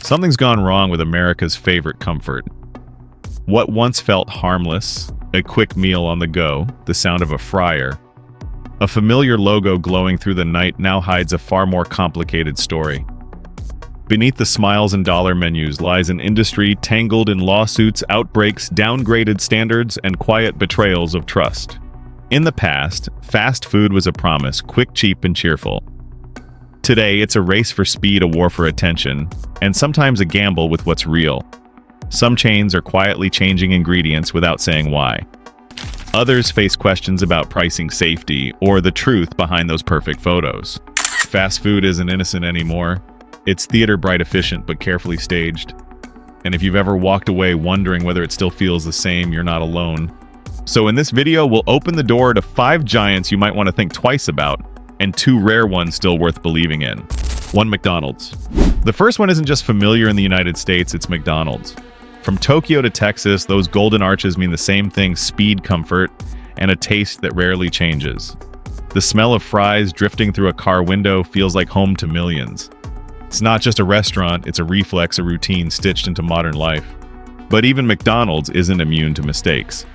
Something's gone wrong with America's favorite comfort. What once felt harmless, a quick meal on the go, the sound of a fryer, a familiar logo glowing through the night now hides a far more complicated story. Beneath the smiles and dollar menus lies an industry tangled in lawsuits, outbreaks, downgraded standards, and quiet betrayals of trust. In the past, fast food was a promise, quick, cheap, and cheerful. Today, it's a race for speed, a war for attention, and sometimes a gamble with what's real. Some chains are quietly changing ingredients without saying why. Others face questions about pricing, safety, or the truth behind those perfect photos. Fast food isn't innocent anymore. It's theater bright, efficient, but carefully staged. And if you've ever walked away wondering whether it still feels the same, you're not alone. So in this video, we'll open the door to 5 giants you might want to think twice about, and 2 rare ones still worth believing in. 1. McDonald's. The first one isn't just familiar in the United States, it's McDonald's. From Tokyo to Texas, those golden arches mean the same thing: speed, comfort, and a taste that rarely changes. The smell of fries drifting through a car window feels like home to millions. It's not just a restaurant, it's a reflex, a routine stitched into modern life. But even McDonald's isn't immune to mistakes.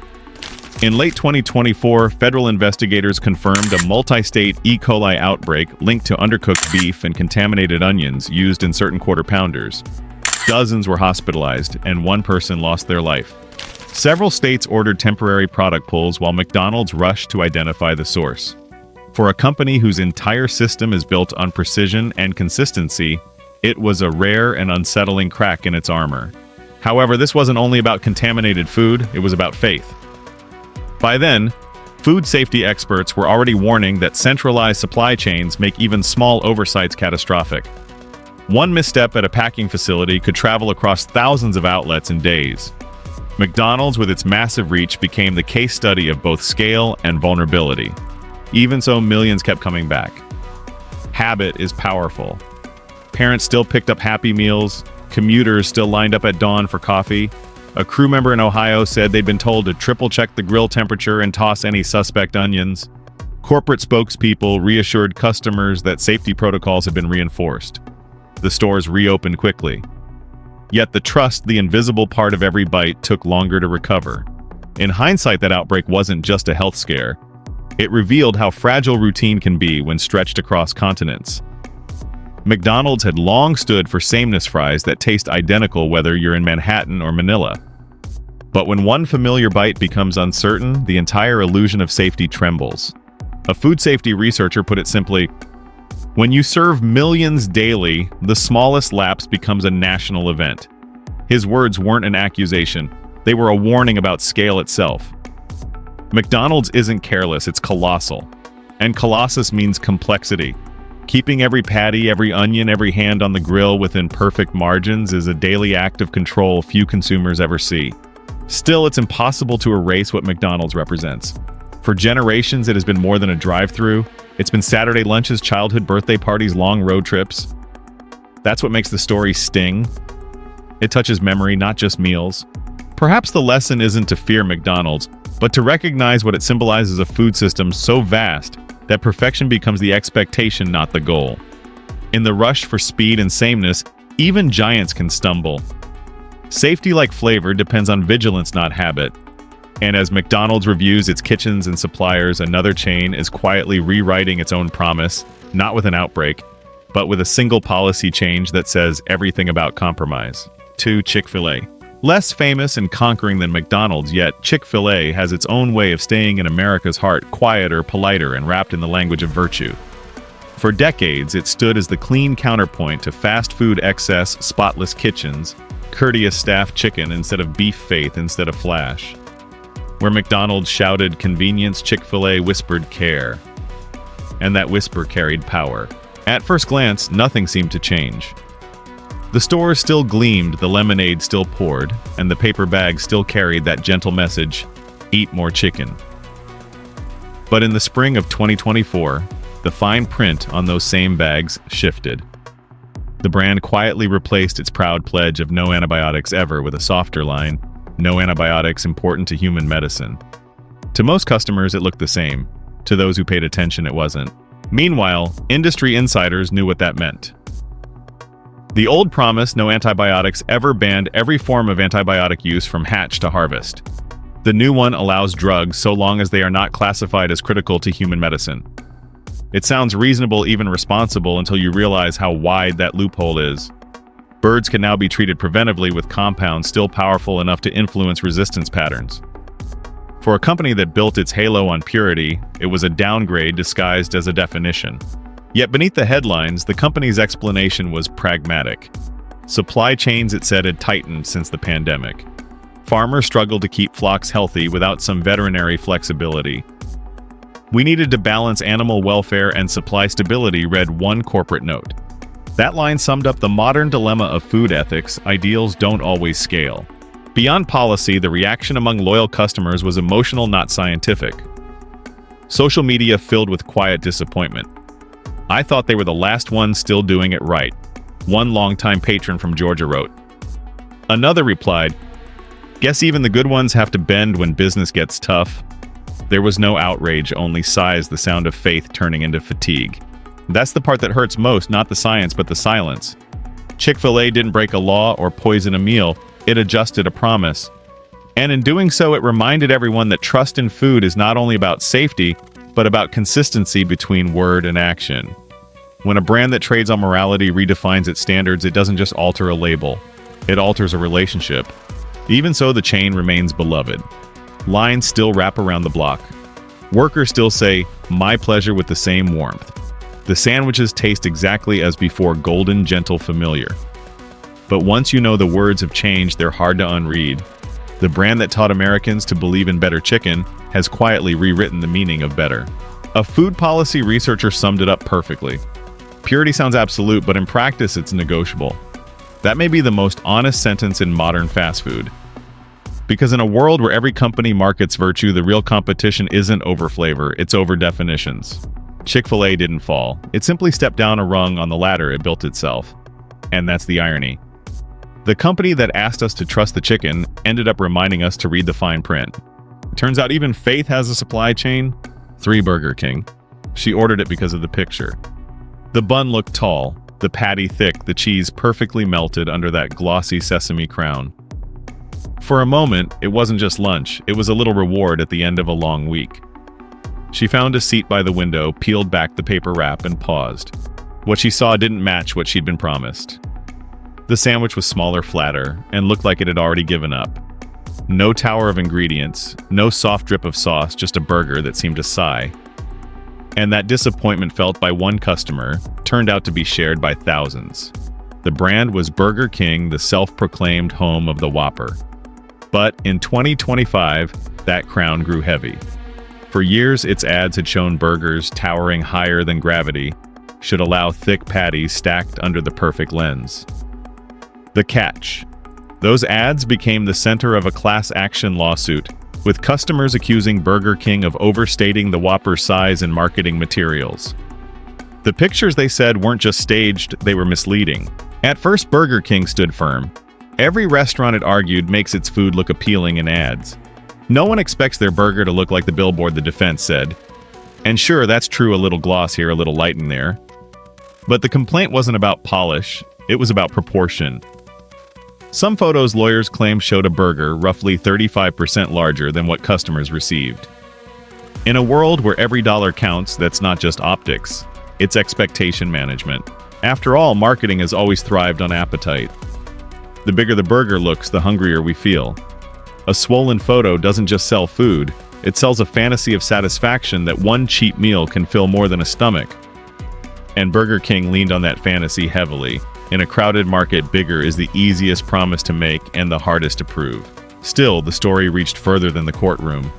In late 2024, federal investigators confirmed a multi-state E. coli outbreak linked to undercooked beef and contaminated onions used in certain quarter pounders. Dozens were hospitalized, and 1 person lost their life. Several states ordered temporary product pulls while McDonald's rushed to identify the source. For a company whose entire system is built on precision and consistency, it was a rare and unsettling crack in its armor. However, this wasn't only about contaminated food, it was about faith. By then, food safety experts were already warning that centralized supply chains make even small oversights catastrophic. One misstep at a packing facility could travel across thousands of outlets in days. McDonald's, with its massive reach, became the case study of both scale and vulnerability. Even so, millions kept coming back. Habit is powerful. Parents still picked up Happy Meals, commuters still lined up at dawn for coffee. A crew member in Ohio said they'd been told to triple-check the grill temperature and toss any suspect onions. Corporate spokespeople reassured customers that safety protocols had been reinforced. The stores reopened quickly. Yet the trust, the invisible part of every bite, took longer to recover. In hindsight, that outbreak wasn't just a health scare. It revealed how fragile routine can be when stretched across continents. McDonald's had long stood for sameness fries that taste identical whether you're in Manhattan or Manila. But when one familiar bite becomes uncertain, the entire illusion of safety trembles. A food safety researcher put it simply, when you serve millions daily, the smallest lapse becomes a national event. His words weren't an accusation, they were a warning about scale itself. McDonald's isn't careless, it's colossal. And colossus means complexity. Keeping every patty, every onion, every hand on the grill within perfect margins is a daily act of control few consumers ever see. Still, it's impossible to erase what McDonald's represents. For generations, it has been more than a drive-thru. It's been Saturday lunches, childhood birthday parties, long road trips. That's what makes the story sting. It touches memory, not just meals. Perhaps the lesson isn't to fear McDonald's, but to recognize what it symbolizes: a food system so vast that perfection becomes the expectation, not the goal. In the rush for speed and sameness, even giants can stumble. Safety, like flavor, depends on vigilance, not habit. And as McDonald's reviews its kitchens and suppliers, another chain is quietly rewriting its own promise, not with an outbreak, but with a single policy change that says everything about compromise. 2. Chick-fil-A. Less famous and conquering than McDonald's, yet Chick-fil-A has its own way of staying in America's heart, quieter, politer, and wrapped in the language of virtue. For decades, it stood as the clean counterpoint to fast food excess, spotless kitchens, courteous staffed chicken instead of beef, faith instead of flash. Where McDonald's shouted convenience, Chick-fil-A whispered care. And that whisper carried power. At first glance, nothing seemed to change. The store still gleamed, the lemonade still poured, and the paper bag still carried that gentle message, eat more chicken. But in the spring of 2024, the fine print on those same bags shifted. The brand quietly replaced its proud pledge of no antibiotics ever with a softer line, no antibiotics important to human medicine. To most customers, it looked the same. To those who paid attention, it wasn't. Meanwhile, industry insiders knew what that meant. The old promise, no antibiotics, ever banned every form of antibiotic use from hatch to harvest. The new one allows drugs so long as they are not classified as critical to human medicine. It sounds reasonable, even responsible, until you realize how wide that loophole is. Birds can now be treated preventively with compounds still powerful enough to influence resistance patterns. For a company that built its halo on purity, it was a downgrade disguised as a definition. Yet beneath the headlines, the company's explanation was pragmatic. Supply chains, it said, had tightened since the pandemic. Farmers struggled to keep flocks healthy without some veterinary flexibility. We needed to balance animal welfare and supply stability, read one corporate note. That line summed up the modern dilemma of food ethics. Ideals don't always scale. Beyond policy, the reaction among loyal customers was emotional, not scientific. Social media filled with quiet disappointment. I thought they were the last ones still doing it right, one longtime patron from Georgia wrote. Another replied, "Guess even the good ones have to bend when business gets tough." There was no outrage, only sighs, the sound of faith turning into fatigue. That's the part that hurts most, not the science, but the silence. Chick-fil-A didn't break a law or poison a meal, it adjusted a promise. And in doing so, it reminded everyone that trust in food is not only about safety, but about consistency between word and action. When a brand that trades on morality redefines its standards, it doesn't just alter a label, it alters a relationship. Even so, the chain remains beloved. Lines still wrap around the block. Workers still say, "My pleasure," with the same warmth. The sandwiches taste exactly as before, golden, gentle, familiar. But once you know the words have changed, they're hard to unread. The brand that taught Americans to believe in better chicken has quietly rewritten the meaning of better. A food policy researcher summed it up perfectly. Purity sounds absolute, but in practice it's negotiable. That may be the most honest sentence in modern fast food. Because in a world where every company markets virtue, the real competition isn't over flavor, it's over definitions. Chick-fil-A didn't fall. It simply stepped down a rung on the ladder it built itself. And that's the irony. The company that asked us to trust the chicken ended up reminding us to read the fine print. Turns out even faith has a supply chain. 3 Burger King. She ordered it because of the picture. The bun looked tall, the patty thick, the cheese perfectly melted under that glossy sesame crown. For a moment, it wasn't just lunch, it was a little reward at the end of a long week. She found a seat by the window, peeled back the paper wrap, and paused. What she saw didn't match what she'd been promised. The sandwich was smaller, flatter, and looked like it had already given up. No tower of ingredients, no soft drip of sauce, just a burger that seemed to sigh. And that disappointment felt by one customer turned out to be shared by thousands. The brand was Burger King, the self-proclaimed home of the Whopper. But in 2025, that crown grew heavy. For years, its ads had shown burgers towering higher than gravity should allow thick patties stacked under the perfect lens. The catch. Those ads became the center of a class action lawsuit, with customers accusing Burger King of overstating the Whopper's size in marketing materials. The pictures, they said, weren't just staged, they were misleading. At first, Burger King stood firm. Every restaurant, it argued, makes its food look appealing in ads. No one expects their burger to look like the billboard, the defense said. And sure, that's true, a little gloss here, a little light in there. But the complaint wasn't about polish, it was about proportion. Some photos lawyers claimed showed a burger roughly 35% larger than what customers received. In a world where every dollar counts, that's not just optics, it's expectation management. After all, marketing has always thrived on appetite. The bigger the burger looks, the hungrier we feel. A swollen photo doesn't just sell food, it sells a fantasy of satisfaction that one cheap meal can fill more than a stomach. And Burger King leaned on that fantasy heavily. In a crowded market, bigger is the easiest promise to make and the hardest to prove. Still, the story reached further than the courtroom.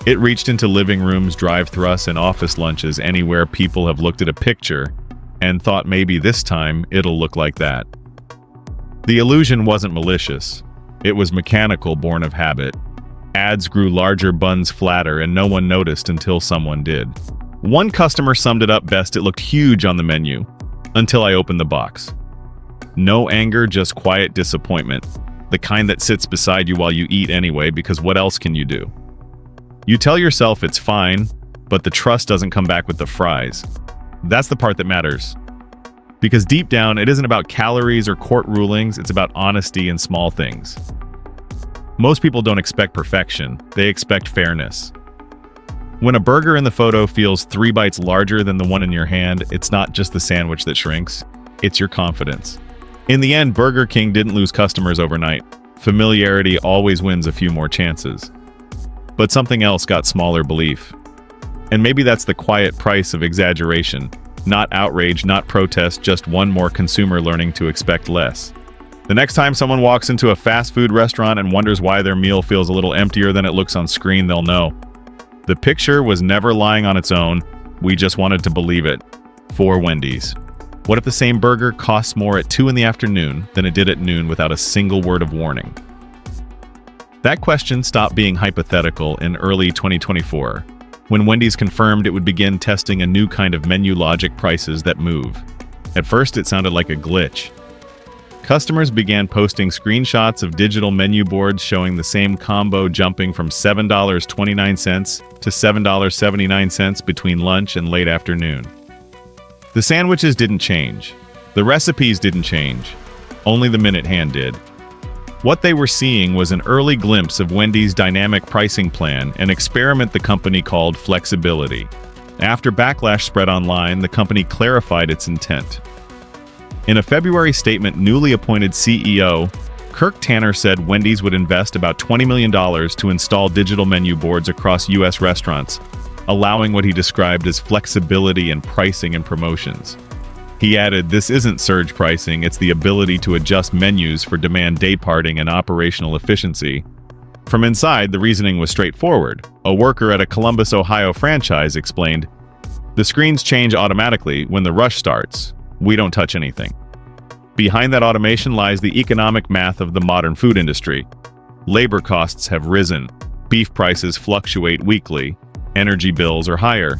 It reached into living rooms, drive-thrus, and office lunches, anywhere people have looked at a picture and thought maybe this time it'll look like that. The illusion wasn't malicious. It was mechanical, born of habit. Ads grew larger, buns flatter, and no one noticed until someone did. One customer summed it up best: it looked huge on the menu, until I opened the box. No anger, just quiet disappointment. The kind that sits beside you while you eat anyway, because what else can you do? You tell yourself it's fine, but the trust doesn't come back with the fries. That's the part that matters. Because deep down, it isn't about calories or court rulings, it's about honesty and small things. Most people don't expect perfection, they expect fairness. When a burger in the photo feels 3 bites larger than the one in your hand, it's not just the sandwich that shrinks, it's your confidence. In the end, Burger King didn't lose customers overnight. Familiarity always wins a few more chances. But something else got smaller belief. And maybe that's the quiet price of exaggeration. Not outrage, not protest, just one more consumer learning to expect less. The next time someone walks into a fast food restaurant and wonders why their meal feels a little emptier than it looks on screen, they'll know. The picture was never lying on its own, we just wanted to believe it. For Wendy's. What if the same burger costs more at 2 in the afternoon than it did at noon without a single word of warning? That question stopped being hypothetical in early 2024, when Wendy's confirmed it would begin testing a new kind of menu logic prices that move. At first, it sounded like a glitch. Customers began posting screenshots of digital menu boards showing the same combo jumping from $7.29 to $7.79 between lunch and late afternoon. The sandwiches didn't change. The recipes didn't change. Only the minute hand did. What they were seeing was an early glimpse of Wendy's dynamic pricing plan, an experiment the company called flexibility. After backlash spread online, the company clarified its intent. In a February statement, newly appointed CEO Kirk Tanner said Wendy's would invest about $20 million to install digital menu boards across U.S. restaurants, allowing what he described as flexibility in pricing and promotions. He added, "This isn't surge pricing, it's the ability to adjust menus for demand dayparting and operational efficiency." From inside, the reasoning was straightforward. A worker at a Columbus, Ohio franchise explained, "The screens change automatically when the rush starts. We don't touch anything." Behind that automation lies the economic math of the modern food industry. Labor costs have risen. Beef prices fluctuate weekly. Energy bills are higher.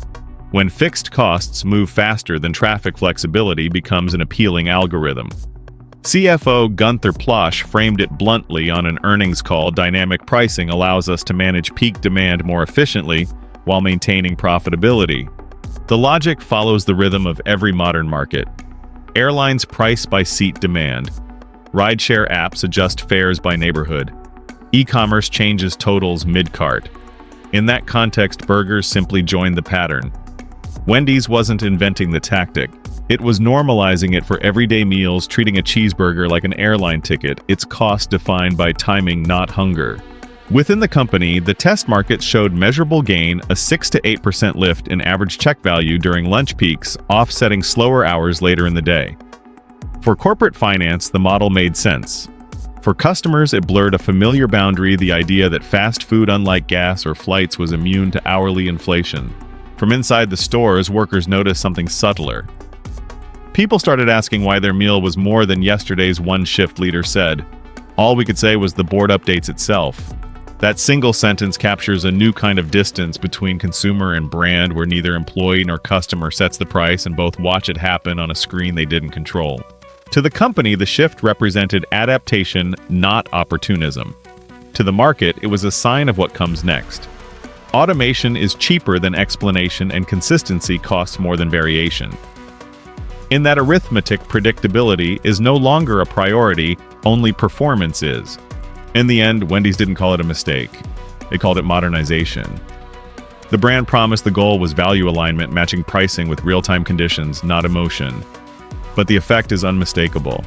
When fixed costs move faster than traffic, flexibility becomes an appealing algorithm. CFO Gunther Plosch framed it bluntly on an earnings call: "Dynamic pricing allows us to manage peak demand more efficiently while maintaining profitability." The logic follows the rhythm of every modern market. Airlines price by seat demand. Rideshare apps adjust fares by neighborhood. E-commerce changes totals mid-cart. In that context, burgers simply joined the pattern. Wendy's wasn't inventing the tactic. It was normalizing it for everyday meals, treating a cheeseburger like an airline ticket, its cost defined by timing, not hunger. Within the company, the test market showed measurable gain, a 6 to 8% lift in average check value during lunch peaks, offsetting slower hours later in the day. For corporate finance, the model made sense. For customers, it blurred a familiar boundary, the idea that fast food, unlike gas or flights, was immune to hourly inflation. From inside the stores, workers noticed something subtler. People started asking why their meal was more than yesterday's, one shift leader said. All we could say was the board updates itself. That single sentence captures a new kind of distance between consumer and brand, where neither employee nor customer sets the price and both watch it happen on a screen they didn't control. To the company, the shift represented adaptation, not opportunism. To the market, it was a sign of what comes next. Automation is cheaper than explanation, and consistency costs more than variation. In that arithmetic, predictability is no longer a priority, only performance is. In the end, Wendy's didn't call it a mistake. They called it modernization. The brand promised the goal was value alignment, matching pricing with real-time conditions, not emotion. But the effect is unmistakable.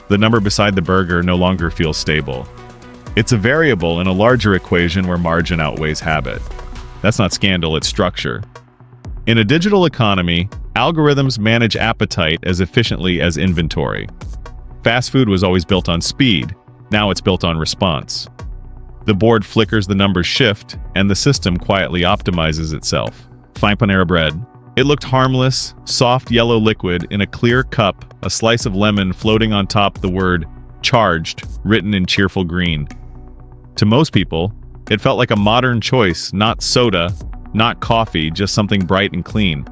The number beside the burger no longer feels stable. It's a variable in a larger equation where margin outweighs habit. That's not scandal, it's structure. In a digital economy, algorithms manage appetite as efficiently as inventory. Fast food was always built on speed. Now it's built on response. The board flickers, the numbers shift, and the system quietly optimizes itself. Fine Panera bread. It looked harmless, soft yellow liquid in a clear cup, a slice of lemon floating on top, the word "charged" written in cheerful green. To most people, it felt like a modern choice, not soda, not coffee, just something bright and clean.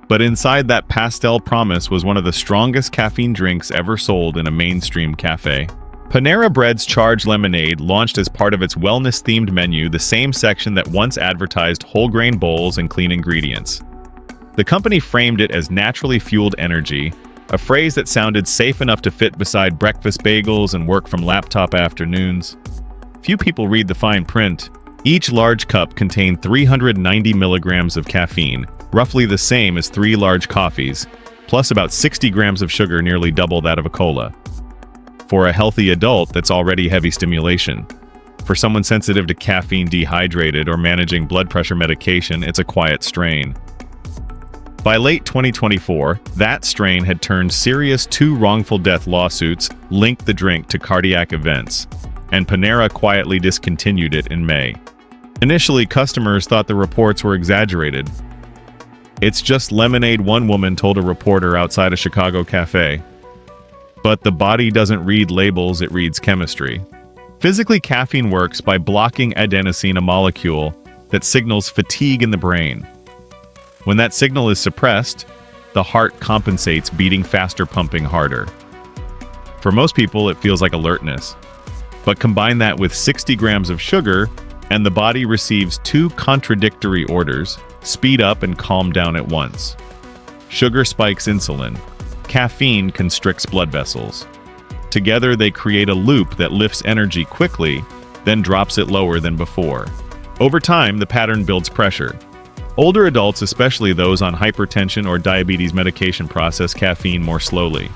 But inside that pastel promise was one of the strongest caffeine drinks ever sold in a mainstream cafe. Panera Bread's Charged Lemonade launched as part of its wellness-themed menu, the same section that once advertised whole-grain bowls and clean ingredients. The company framed it as naturally fueled energy, a phrase that sounded safe enough to fit beside breakfast bagels and work from laptop afternoons. Few people read the fine print. Each large cup contained 390 milligrams of caffeine, roughly the same as 3 large coffees, plus about 60 grams of sugar, nearly double that of a cola. For a healthy adult, that's already heavy stimulation. For someone sensitive to caffeine, dehydrated, or managing blood pressure medication, it's a quiet strain. By late 2024, that strain had turned serious. 2 wrongful death lawsuits linked the drink to cardiac events, and Panera quietly discontinued it in May. Initially, customers thought the reports were exaggerated. "It's just lemonade," one woman told a reporter outside a Chicago cafe. But the body doesn't read labels, it reads chemistry. Physically, caffeine works by blocking adenosine, a molecule that signals fatigue in the brain. When that signal is suppressed, the heart compensates, beating faster, pumping harder. For most people, it feels like alertness. But combine that with 60 grams of sugar, and the body receives 2 contradictory orders: speed up and calm down at once. Sugar spikes insulin. Caffeine constricts blood vessels. Together, they create a loop that lifts energy quickly, then drops it lower than before. Over time, the pattern builds pressure. Older adults, especially those on hypertension or diabetes medication, process caffeine more slowly.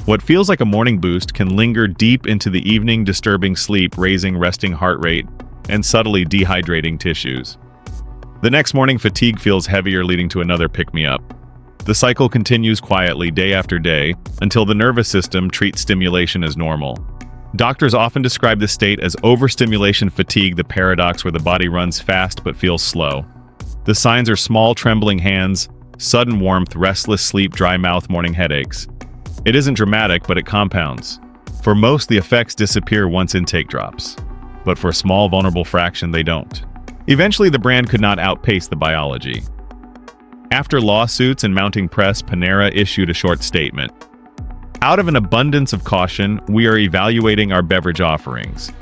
What feels like a morning boost can linger deep into the evening, disturbing sleep, raising resting heart rate, and subtly dehydrating tissues. The next morning, fatigue feels heavier, leading to another pick-me-up. The cycle continues quietly day after day until the nervous system treats stimulation as normal. Doctors often describe this state as overstimulation fatigue, the paradox where the body runs fast but feels slow. The signs are small, trembling hands, sudden warmth, restless sleep, dry mouth, morning headaches. It isn't dramatic, but it compounds. For most, the effects disappear once intake drops. But for a small, vulnerable fraction, they don't. Eventually, the brand could not outpace the biology. After lawsuits and mounting press, Panera issued a short statement. "Out of an abundance of caution, we are evaluating our beverage offerings."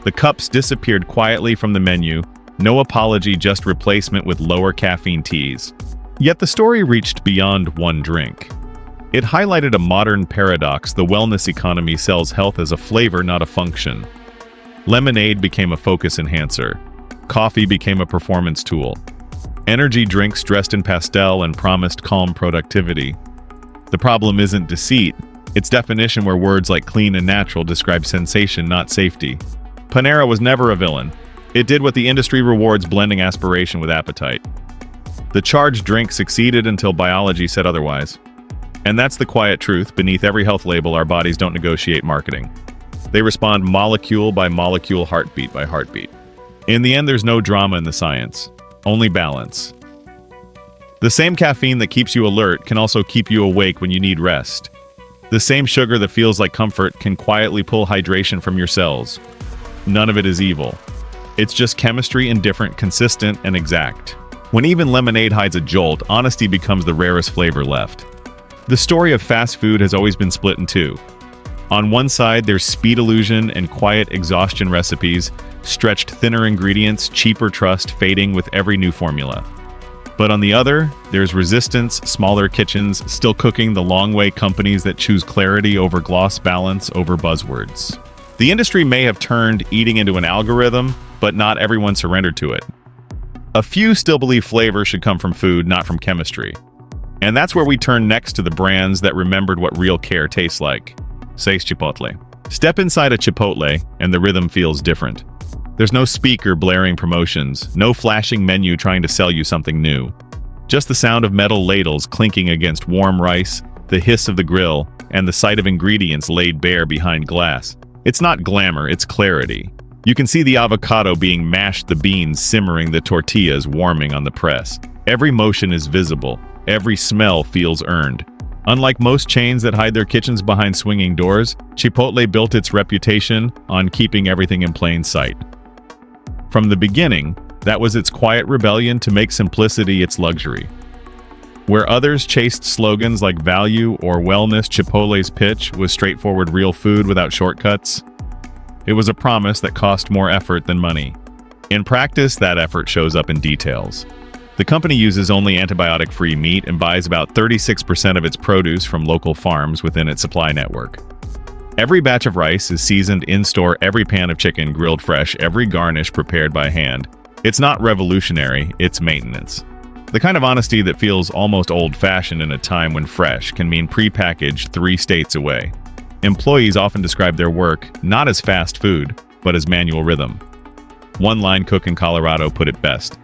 The cups disappeared quietly from the menu. No apology, just replacement with lower caffeine teas. Yet the story reached beyond one drink. It highlighted a modern paradox: the wellness economy sells health as a flavor, not a function. Lemonade became a focus enhancer. Coffee became a performance tool. Energy drinks dressed in pastel and promised calm productivity. The problem isn't deceit, it's definition, where words like clean and natural describe sensation, not safety. Panera was never a villain. It did what the industry rewards: blending aspiration with appetite. The charged drink succeeded until biology said otherwise. And that's the quiet truth. Beneath every health label, our bodies don't negotiate marketing. They respond molecule by molecule, heartbeat by heartbeat. In the end, there's no drama in the science, only balance. The same caffeine that keeps you alert can also keep you awake when you need rest. The same sugar that feels like comfort can quietly pull hydration from your cells. None of it is evil. It's just chemistry, indifferent, consistent, and exact. When even lemonade hides a jolt, honesty becomes the rarest flavor left. The story of fast food has always been split in two. On one side, there's speed illusion and quiet exhaustion recipes, stretched thinner ingredients, cheaper trust fading with every new formula. But on the other, there's resistance, smaller kitchens, still cooking the long way, companies that choose clarity over gloss, balance over buzzwords. The industry may have turned eating into an algorithm, but not everyone surrendered to it. A few still believe flavor should come from food, not from chemistry. And that's where we turn next, to the brands that remembered what real care tastes like. Says Chipotle. Step inside a Chipotle, and the rhythm feels different. There's no speaker blaring promotions, no flashing menu trying to sell you something new. Just the sound of metal ladles clinking against warm rice, the hiss of the grill, and the sight of ingredients laid bare behind glass. It's not glamour, it's clarity. You can see the avocado being mashed, the beans simmering, the tortillas warming on the press. Every motion is visible. Every smell feels earned. Unlike most chains that hide their kitchens behind swinging doors, Chipotle built its reputation on keeping everything in plain sight. From the beginning, that was its quiet rebellion to make simplicity its luxury. Where others chased slogans like value or wellness, Chipotle's pitch was straightforward: real food without shortcuts. It was a promise that cost more effort than money. In practice, that effort shows up in details. The company uses only antibiotic-free meat and buys about 36% of its produce from local farms within its supply network. Every batch of rice is seasoned in-store, every pan of chicken grilled fresh, every garnish prepared by hand. It's not revolutionary, it's maintenance. The kind of honesty that feels almost old-fashioned in a time when fresh can mean pre-packaged 3 states away. Employees often describe their work not as fast food, but as manual rhythm. One line cook in Colorado put it best: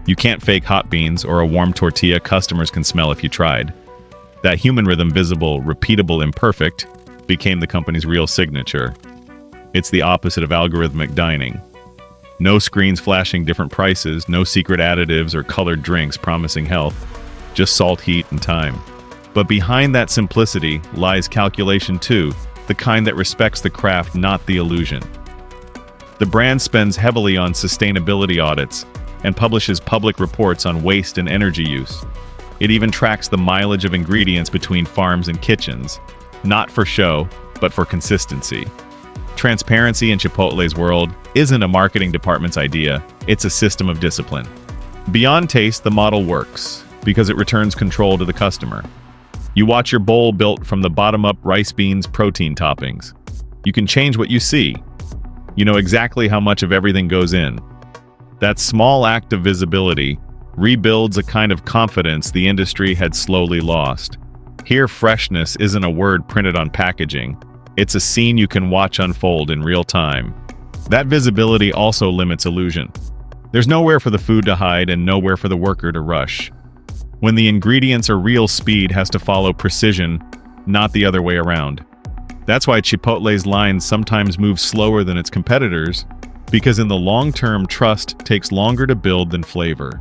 "You can't fake hot beans or a warm tortilla customers can smell if you tried." That human rhythm, visible, repeatable, imperfect, became the company's real signature. It's the opposite of algorithmic dining. No screens flashing different prices, no secret additives or colored drinks promising health, just salt, heat, and time. But behind that simplicity lies calculation too, the kind that respects the craft, not the illusion. The brand spends heavily on sustainability audits and publishes public reports on waste and energy use. It even tracks the mileage of ingredients between farms and kitchens, not for show, but for consistency. Transparency in Chipotle's world isn't a marketing department's idea, it's a system of discipline. Beyond taste, the model works because it returns control to the customer. You watch your bowl built from the bottom up: rice, beans, protein toppings. You can change what you see. You know exactly how much of everything goes in. That small act of visibility rebuilds a kind of confidence the industry had slowly lost. Here, freshness isn't a word printed on packaging. It's a scene you can watch unfold in real time. That visibility also limits illusion. There's nowhere for the food to hide and nowhere for the worker to rush. When the ingredients are real, speed has to follow precision, not the other way around. That's why Chipotle's lines sometimes move slower than its competitors, because in the long term, trust takes longer to build than flavor.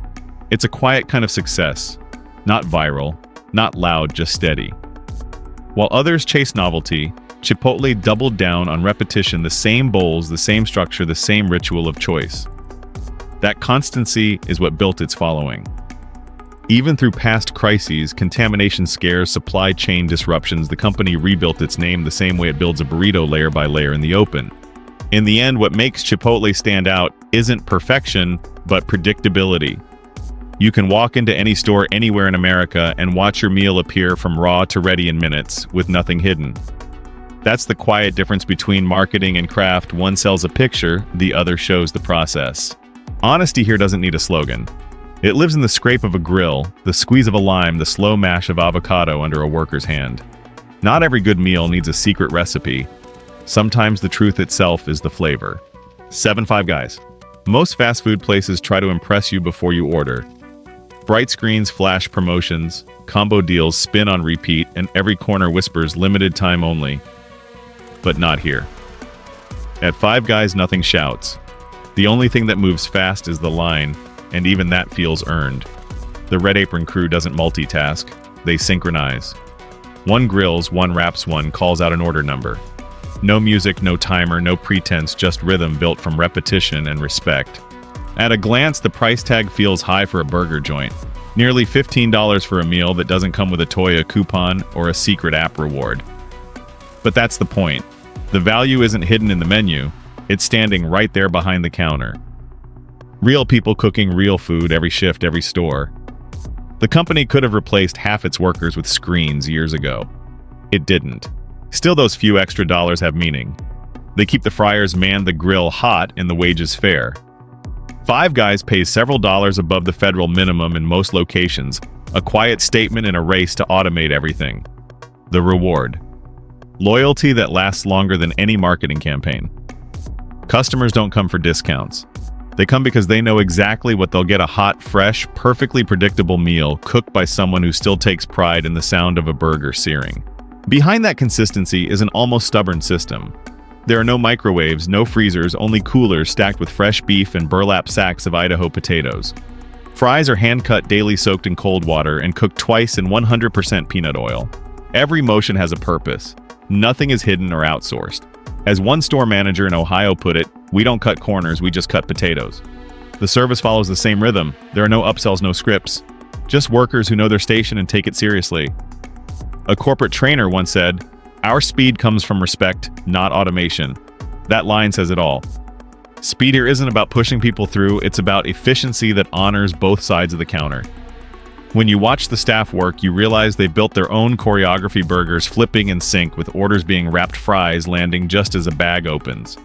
It's a quiet kind of success, not viral, not loud, just steady. While others chase novelty, Chipotle doubled down on repetition: the same bowls, the same structure, the same ritual of choice. That constancy is what built its following. Even through past crises, contamination scares, supply chain disruptions, the company rebuilt its name the same way it builds a burrito layer by layer in the open. In the end, what makes Chipotle stand out isn't perfection, but predictability. You can walk into any store anywhere in America and watch your meal appear from raw to ready in minutes, with nothing hidden. That's the quiet difference between marketing and craft. One sells a picture, the other shows the process. Honesty here doesn't need a slogan. It lives in the scrape of a grill, the squeeze of a lime, the slow mash of avocado under a worker's hand. Not every good meal needs a secret recipe. Sometimes the truth itself is the flavor. 7 Five Guys. Most fast food places try to impress you before you order. Bright screens flash promotions, combo deals spin on repeat, and every corner whispers limited time only. But not here. At Five Guys, nothing shouts. The only thing that moves fast is the line, and even that feels earned. The Red Apron crew doesn't multitask, they synchronize. One grills, one wraps, one calls out an order number. No music, no timer, no pretense, just rhythm built from repetition and respect. At a glance, the price tag feels high for a burger joint. Nearly $15 for a meal that doesn't come with a toy, a coupon, or a secret app reward. But that's the point. The value isn't hidden in the menu, it's standing right there behind the counter. Real people cooking real food every shift, every store. The company could have replaced half its workers with screens years ago. It didn't. Still, those few extra dollars have meaning. They keep the fryers manned, the grill hot, and the wages fair. Five Guys pays several dollars above the federal minimum in most locations, a quiet statement in a race to automate everything. The reward. Loyalty that lasts longer than any marketing campaign. Customers don't come for discounts. They come because they know exactly what they'll get: a hot, fresh, perfectly predictable meal cooked by someone who still takes pride in the sound of a burger searing. Behind that consistency is an almost stubborn system. There are no microwaves, no freezers, only coolers stacked with fresh beef and burlap sacks of Idaho potatoes. Fries are hand-cut, daily soaked in cold water, and cooked twice in 100% peanut oil. Every motion has a purpose. Nothing is hidden or outsourced. As one store manager in Ohio put it, "We don't cut corners, we just cut potatoes." The service follows the same rhythm. There are no upsells, no scripts. Just workers who know their station and take it seriously. A corporate trainer once said, "Our speed comes from respect, not automation." That line says it all. Speed here isn't about pushing people through, it's about efficiency that honors both sides of the counter. When you watch the staff work, you realize they built their own choreography burgers flipping in sync with orders being wrapped fries landing just as a bag opens.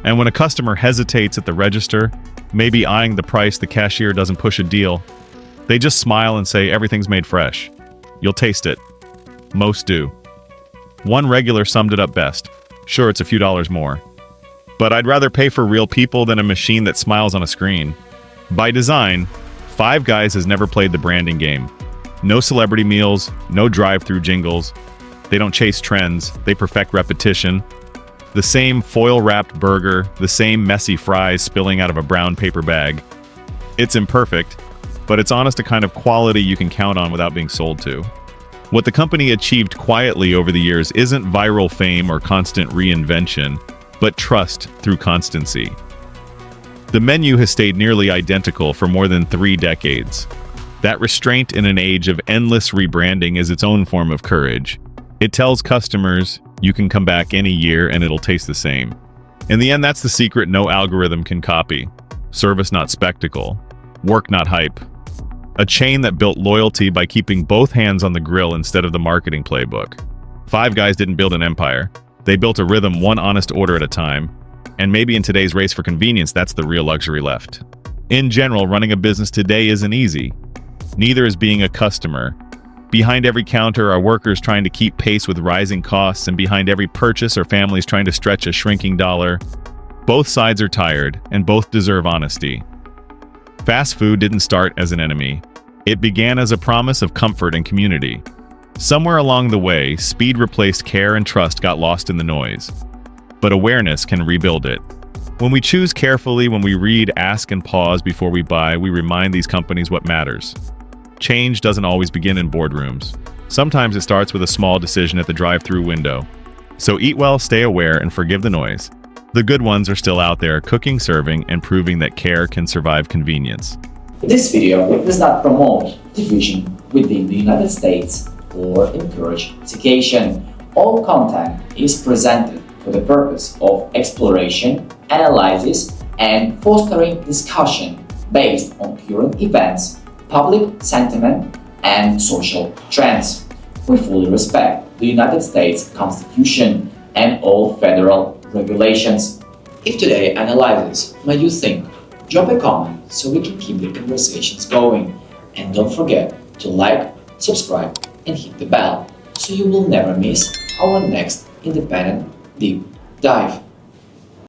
And when a customer hesitates at the register, maybe eyeing the price the cashier doesn't push a deal, they just smile and say everything's made fresh. You'll taste it. Most do. One regular summed it up best. Sure, it's a few dollars more, but I'd rather pay for real people than a machine that smiles on a screen. By design, Five Guys has never played the branding game. No celebrity meals, no drive-through jingles. They don't chase trends, they perfect repetition. The same foil-wrapped burger, the same messy fries spilling out of a brown paper bag. It's imperfect, but it's honest, a kind of quality you can count on without being sold to. What the company achieved quietly over the years isn't viral fame or constant reinvention, but trust through constancy. The menu has stayed nearly identical for more than 3 decades. That restraint in an age of endless rebranding is its own form of courage. It tells customers, you can come back any year and it'll taste the same. In the end, that's the secret no algorithm can copy. Service, not spectacle. Work, not hype. A chain that built loyalty by keeping both hands on the grill instead of the marketing playbook. Five Guys didn't build an empire. They built a rhythm, one honest order at a time. And maybe in today's race for convenience, that's the real luxury left. In general, running a business today isn't easy. Neither is being a customer. Behind every counter are workers trying to keep pace with rising costs, and behind every purchase are families trying to stretch a shrinking dollar. Both sides are tired, and both deserve honesty. Fast food didn't start as an enemy. It began as a promise of comfort and community. Somewhere along the way, speed replaced care and trust got lost in the noise. But awareness can rebuild it. When we choose carefully, when we read, ask, and pause before we buy, we remind these companies what matters. Change doesn't always begin in boardrooms. Sometimes it starts with a small decision at the drive-through window. So eat well, stay aware, and forgive the noise. The good ones are still out there, cooking, serving, and proving that care can survive convenience. This video does not promote division within the United States or encourage segregation. All content is presented for the purpose of exploration, analysis, and fostering discussion based on current events, public sentiment, and social trends. We fully respect the United States Constitution and all federal regulations. If today's analysis made you think, drop a comment so we can keep the conversations going. And don't forget to like, subscribe, and hit the bell so you will never miss our next independent deep dive.